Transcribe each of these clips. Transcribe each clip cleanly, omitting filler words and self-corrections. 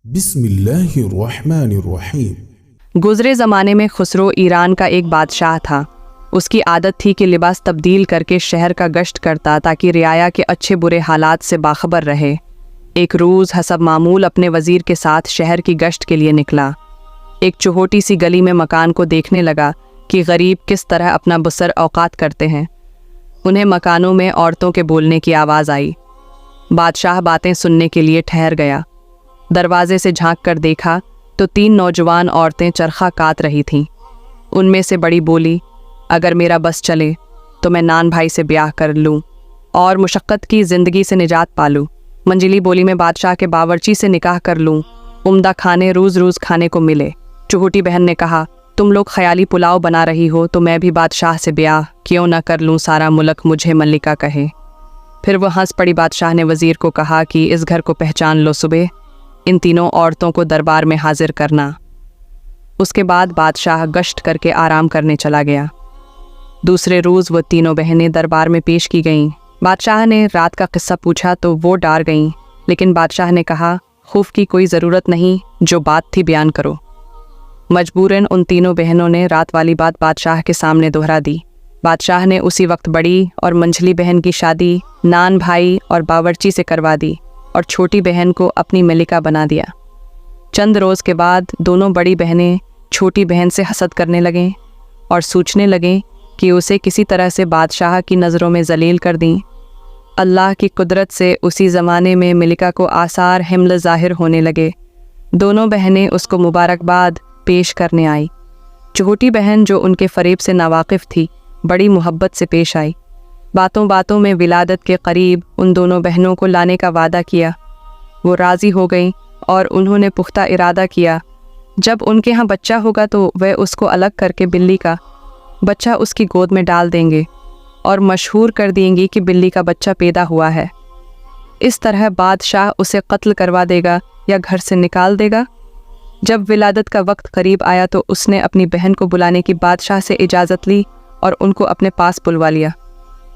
बिस्मिल्लाहिर्रहमानिर्रहीम। गुजरे ज़माने में खुसरो ईरान का एक बादशाह था। उसकी आदत थी कि लिबास तब्दील करके शहर का गश्त करता ताकि रियाया के अच्छे बुरे हालात से बाखबर रहे। एक रोज़ हसब मामूल अपने वज़ीर के साथ शहर की गश्त के लिए निकला। एक चौहोटी सी गली में मकान को देखने लगा कि गरीब किस तरह अपना बसर औकात करते हैं। उन्हें मकानों में औरतों के बोलने की आवाज़ आई। बादशाह बातें सुनने के लिए ठहर गया। दरवाजे से झांक कर देखा तो 3 नौजवान औरतें चरखा काट रही थीं। उनमें से बड़ी बोली, अगर मेरा बस चले तो मैं नान भाई से ब्याह कर लूँ और मुशक्क़त की ज़िंदगी से निजात पालूँ। मंजिली बोली, मैं बादशाह के बावर्ची से निकाह कर लूँ, उम्दा खाने रोज़ रोज़ खाने को मिले। चुहूटी बहन ने कहा, तुम लोग ख्याली पुलाव बना रही हो तो मैं भी बादशाह से ब्याह क्यों न कर लूँ, सारा मुल्क मुझे मल्लिका कहे। फिर वह हंस पड़ी। बादशाह ने वज़ीर को कहा कि इस घर को पहचान लो, सुबह इन तीनों औरतों को दरबार में हाजिर करना। उसके बाद बादशाह गश्त करके आराम करने चला गया। दूसरे रोज़ वह तीनों बहनें दरबार में पेश की गईं। बादशाह ने रात का किस्सा पूछा तो वो डर गईं, लेकिन बादशाह ने कहा, खौफ की कोई ज़रूरत नहीं, जो बात थी बयान करो। मजबूरन उन तीनों बहनों ने रात वाली बात बादशाह के सामने दोहरा दी। बादशाह ने उसी वक्त बड़ी और मंझली बहन की शादी नान भाई और बावर्ची से करवा दी और छोटी बहन को अपनी मलिका बना दिया। चंद रोज़ के बाद दोनों बड़ी बहनें छोटी बहन से हसद करने लगें और सोचने लगें कि उसे किसी तरह से बादशाह की नज़रों में जलील कर दी। अल्लाह की कुदरत से उसी ज़माने में मलिका को आसार हिम्ल ज़ाहिर होने लगे। दोनों बहनें उसको मुबारकबाद पेश करने आई। छोटी बहन जो उनके फ़रेब से नावाकिफ़ थी, बड़ी मोहब्बत से पेश आई। बातों बातों में विलादत के करीब उन दोनों बहनों को लाने का वादा किया। वो राज़ी हो गईं और उन्होंने पुख्ता इरादा किया, जब उनके यहाँ बच्चा होगा तो वह उसको अलग करके बिल्ली का बच्चा उसकी गोद में डाल देंगे और मशहूर कर देंगी कि बिल्ली का बच्चा पैदा हुआ है। इस तरह बादशाह उसे कत्ल करवा देगा या घर से निकाल देगा। जब विलादत का वक्त करीब आया तो उसने अपनी बहन को बुलाने की बादशाह से इजाज़त ली और उनको अपने पास बुलवा लिया।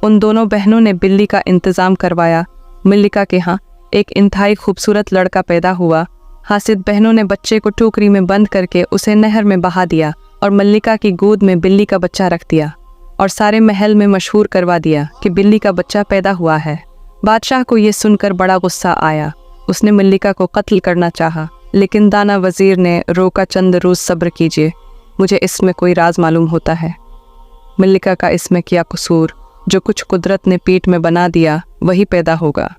उन दोनों बहनों ने बिल्ली का इंतज़ाम करवाया। मल्लिका के यहाँ एक इंतहाई खूबसूरत लड़का पैदा हुआ। हासिद बहनों ने बच्चे को टोकरी में बंद करके उसे नहर में बहा दिया और मल्लिका की गोद में बिल्ली का बच्चा रख दिया और सारे महल में मशहूर करवा दिया कि बिल्ली का बच्चा पैदा हुआ है। बादशाह को ये सुनकर बड़ा गुस्सा आया। उसने मल्लिका को कत्ल करना चाहा, लेकिन दाना वज़ीर ने रोका, चंद रोज़ सब्र कीजिए, मुझे इसमें कोई राज मालूम होता है। मल्लिका का इसमें क्या कसूर, जो कुछ कुदरत ने पेट में बना दिया वही पैदा होगा।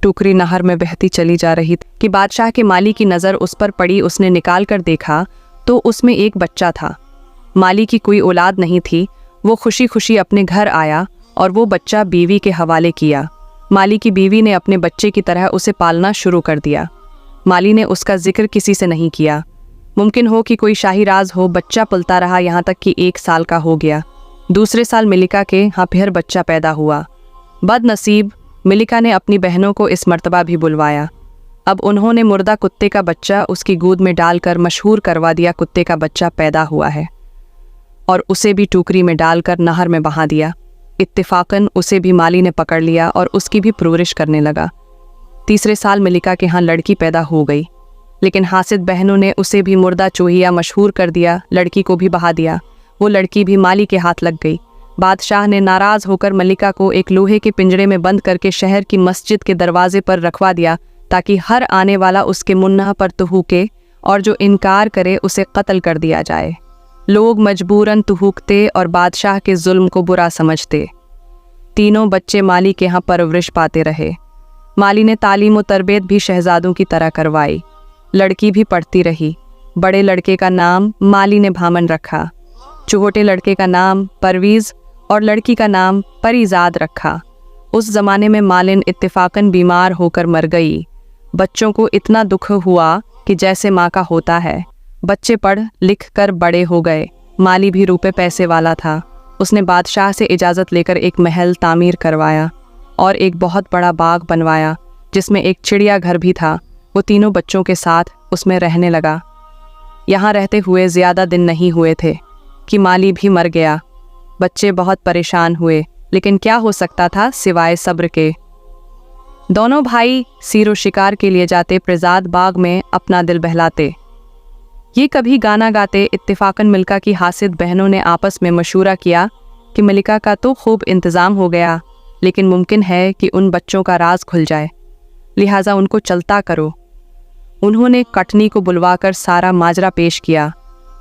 टोकरी नहर में बहती चली जा रही थी कि बादशाह के माली की नज़र उस पर पड़ी। उसने निकाल कर देखा तो उसमें एक बच्चा था। माली की कोई औलाद नहीं थी। वो खुशी खुशी अपने घर आया और वो बच्चा बीवी के हवाले किया। माली की बीवी ने अपने बच्चे की तरह उसे पालना शुरू कर दिया। माली ने उसका जिक्र किसी से नहीं किया। मुमकिन हो कि कोई शाही राज हो। बच्चा पलता रहा यहाँ तक कि 1 साल का हो गया। दूसरे साल मल्लिका के यहाँ फिर बच्चा पैदा हुआ। बदनसीब मल्लिका ने अपनी बहनों को इस मर्तबा भी बुलवाया। अब उन्होंने मुर्दा कुत्ते का बच्चा उसकी गोद में डालकर मशहूर करवा दिया, कुत्ते का बच्चा पैदा हुआ है, और उसे भी टोकरी में डालकर नहर में बहा दिया। इत्तेफाकन उसे भी माली ने पकड़ लिया और उसकी भी परवरिश करने लगा। तीसरे साल मल्लिका के यहाँ लड़की पैदा हो गई, लेकिन हासिद बहनों ने उसे भी मुर्दा चूहिया मशहूर कर दिया, लड़की को भी बहा दिया। वो लड़की भी माली के हाथ लग गई। बादशाह ने नाराज़ होकर मल्लिका को एक लोहे के पिंजरे में बंद करके शहर की मस्जिद के दरवाजे पर रखवा दिया, ताकि हर आने वाला उसके मुन्ना पर तुहूके और जो इनकार करे उसे कत्ल कर दिया जाए। लोग मजबूरन तुहूकते और बादशाह के जुल्म को बुरा समझते। तीनों बच्चे माली के यहाँ परवरिश पाते रहे। माली ने तालीम व तरबियत भी शहजादों की तरह करवाई। लड़की भी पढ़ती रही। बड़े लड़के का नाम माली ने भामन रखा, छोटे लड़के का नाम परवीज़ और लड़की का नाम परीज़ाद रखा। उस ज़माने में मालिन इत्तेफाकन बीमार होकर मर गई। बच्चों को इतना दुख हुआ कि जैसे माँ का होता है। बच्चे पढ़ लिख कर बड़े हो गए। माली भी रुपए पैसे वाला था। उसने बादशाह से इजाज़त लेकर एक महल तामीर करवाया और एक बहुत बड़ा बाग बनवाया, जिसमें एक चिड़िया घर भी था। वो तीनों बच्चों के साथ उसमें रहने लगा। यहाँ रहते हुए ज़्यादा दिन नहीं हुए थे कि माली भी मर गया। बच्चे बहुत परेशान हुए, लेकिन क्या हो सकता था सिवाय सब्र के। दोनों भाई सीरो शिकार के लिए जाते प्रजाद बाग में अपना दिल बहलाते। ये कभी गाना गाते। इत्तेफाकन मिल्का की हासिद बहनों ने आपस में मशूरा किया कि मलिका का तो खूब इंतज़ाम हो गया, लेकिन मुमकिन है कि उन बच्चों का राज खुल जाए, लिहाजा उनको चलता करो। उन्होंने कटनी को बुलवाकर सारा माजरा पेश किया।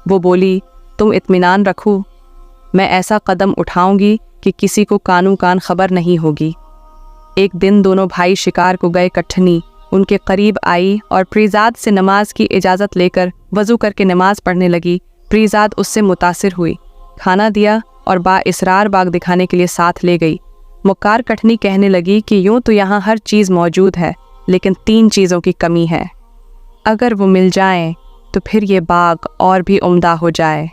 वो बोली, तुम इत्मीनान रखो, मैं ऐसा कदम उठाऊंगी कि किसी को कानू कान खबर नहीं होगी। एक दिन दोनों भाई शिकार को गए। कटनी उनके करीब आई और प्रीजाद से नमाज की इजाज़त लेकर वज़ू करके नमाज पढ़ने लगी। प्रीजाद उससे मुतासिर हुई, खाना दिया और बाइसरार बाग दिखाने के लिए साथ ले गई। मुक्कार कटनी कहने लगी कि यूँ तो यहाँ हर चीज़ मौजूद है, लेकिन 3 चीज़ों की कमी है। अगर वो मिल जाएं तो फिर ये बाग और भी उम्दा हो जाए।